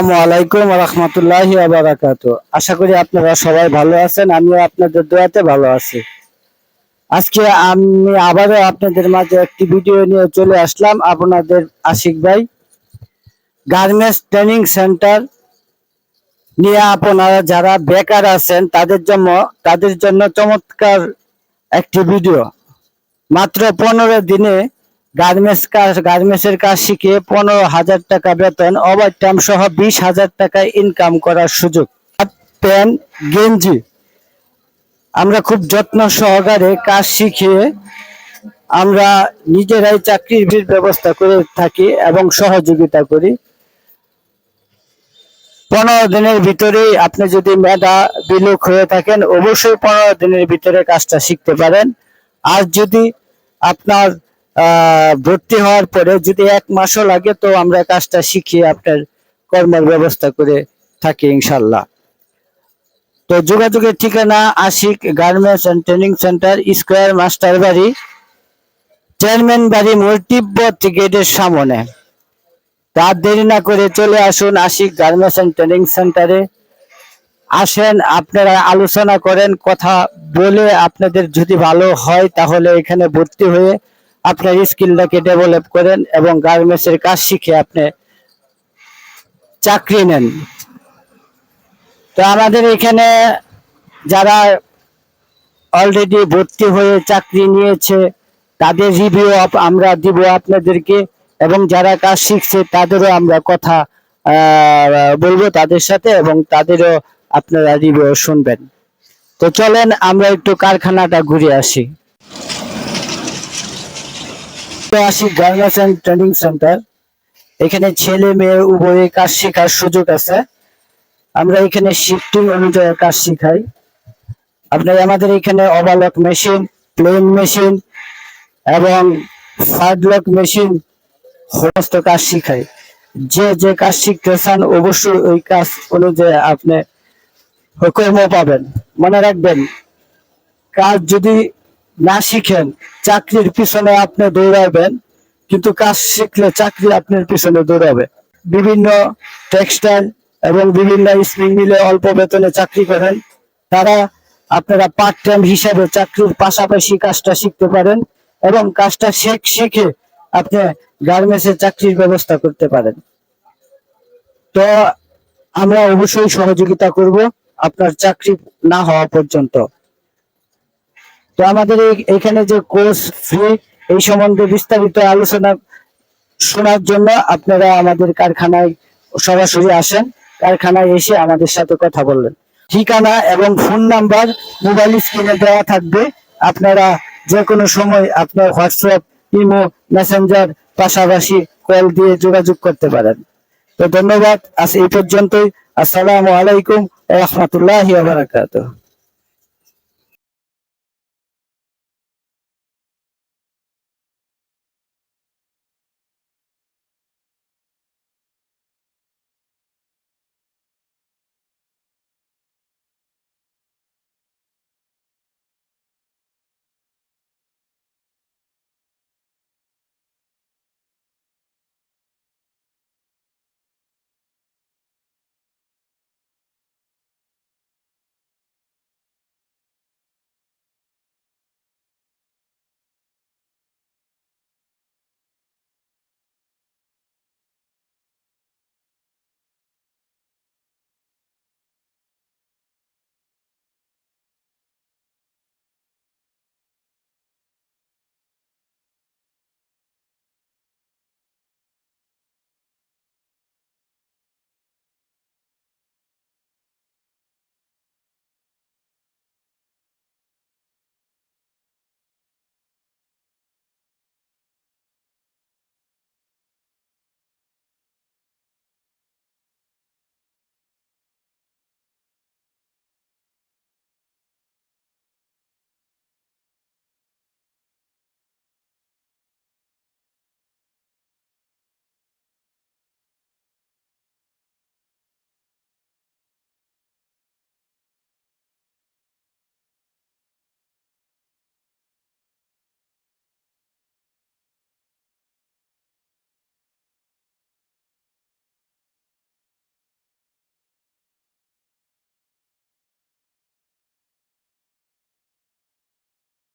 আসসালামু আলাইকুম ওয়া রাহমাতুল্লাহি ওয়া বারাকাতুহু। আশা করি আপনারা সবাই ভালো আছেন, আমিও আপনাদের দোয়াতে ভালো আছি। আজকে আমি আবারও আপনাদের মাঝে একটি ভিডিও নিয়ে চলে আসলাম। আপনাদের আশিক ভাই গার্মেন্টস ট্রেনিং সেন্টার নিয়ে আপনারা যারা বেকার আছেন তাদের জন্য চমৎকার একটি ভিডিও। মাত্র 15 দিনে গার্মেন্টসের কাজ শিখে 15,000 টাকা বেতন, ওভারটাইম সহ 20,000 টাকা ইনকাম করার সুযোগ। প্যান্ট গেঞ্জি আমরা খুব যত্ন সহকারে কাজ শিখিয়ে আমরা নিজেরাই চাকরির ব্যবস্থা করে থাকি এবং সহযোগিতা করি। 15 দিনের ভিতরেই আপনি যদি মেধা বিলোক হয়ে থাকেন, অবশ্যই 15 দিনের ভিতরে কাজটা শিখতে পারেন। আর যদি আপনার ভর্তি হওয়ার পরে যদি 1 মাসও লাগে, তো আমরা কাজটা শিখিয়ে আপনার কর্মের ব্যবস্থা করে থাকি ইনশাল্লাহ। তো যোগাযোগের ঠিকানা Ashik garments and training centre, square master বাড়ি, চেয়ারম্যান বাড়ি মোড়, তিব্বত গেটের সামনে। তার দেরি না করে চলে আসুন আশিক গার্মেন্টস এন্ড ট্রেনিং সেন্টারে। আসেন, আপনারা আলোচনা করেন, কথা বলে আপনাদের যদি ভালো হয় তাহলে এখানে ভর্তি হয়ে আপনার স্কিলটাকে ডেভেলপ করেন এবং গার্মেন্টসের কাজ শিখে আপনি চাকরি নেন। তো আমাদের এখানে যারা অলরেডি ভর্তি হয়ে চাকরি নিয়েছে তাদের রিভিউ আমরা দিব আপনাদেরকে, এবং যারা কাজ শিখছে তাদেরও আমরা কথা বলবো তাদের সাথে, এবং তাদেরও আপনারা রিভিউ শুনবেন। তো চলেন আমরা একটু কারখানাটা ঘুরে আসি। গার্মেন্টস এন্ড ট্রেনিং সেন্টার, এখানে ছেলে মেয়ে উভয়ে কাজ শেখার সুযোগ আছে। আমরা এখানে শিফটিং অনুযায়ী কাজ শিখাই। আপনার আমাদের এখানে ওভারলক মেশিন, প্লেন মেশিন এবং ফার্ডলক মেশিন সমস্ত কাজ শিখাই। যে কাজ শিখতে চান অবশ্যই ওই কাজ অনুযায়ী আপনি কর্ম পাবেন। মনে রাখবেন, কাজ যদি না শিখেন চাকরির পিছনে আপনি দৌড়াবেন, কিন্তু কাজ শিখলে চাকরি আপনার পিছনে দৌড়াবে। বিভিন্ন টেক্সটাইল এবং বিভিন্ন স্পিনিং মিলে অল্প বেতনে চাকরি করেন, তারা আপনারা পার্ট টাইম হিসাবে চাকরির পাশাপাশি কাজটা শিখতে পারেন এবং কাজটা শিখে আপনি গার্মেন্টসের চাকরির ব্যবস্থা করতে পারেন। তো আমরা অবশ্যই সহযোগিতা করব আপনার চাকরি না হওয়া পর্যন্ত। তো আমাদের এখানে যে কোর্স ফ্রি, এই সম্বন্ধে বিস্তারিত আলোচনা শোনার জন্য আপনারা আমাদের কারখানায় সরাসরি আসেন। কারখানায় এসে আমাদের সাথে কথা বলবেন। ঠিকানা এবং ফোন নাম্বার মোবাইল স্ক্রিনে দেওয়া থাকবে। আপনারা যে কোনো সময় আপনার হোয়াটসঅ্যাপ, ইমো, মেসেঞ্জার পাশাপাশি কল দিয়ে যোগাযোগ করতে পারেন। তো ধন্যবাদ, আজ এই পর্যন্তই। আসসালামু আলাইকুম ওয়া রাহমাতুল্লাহি ওয়া বারাকাতুহু।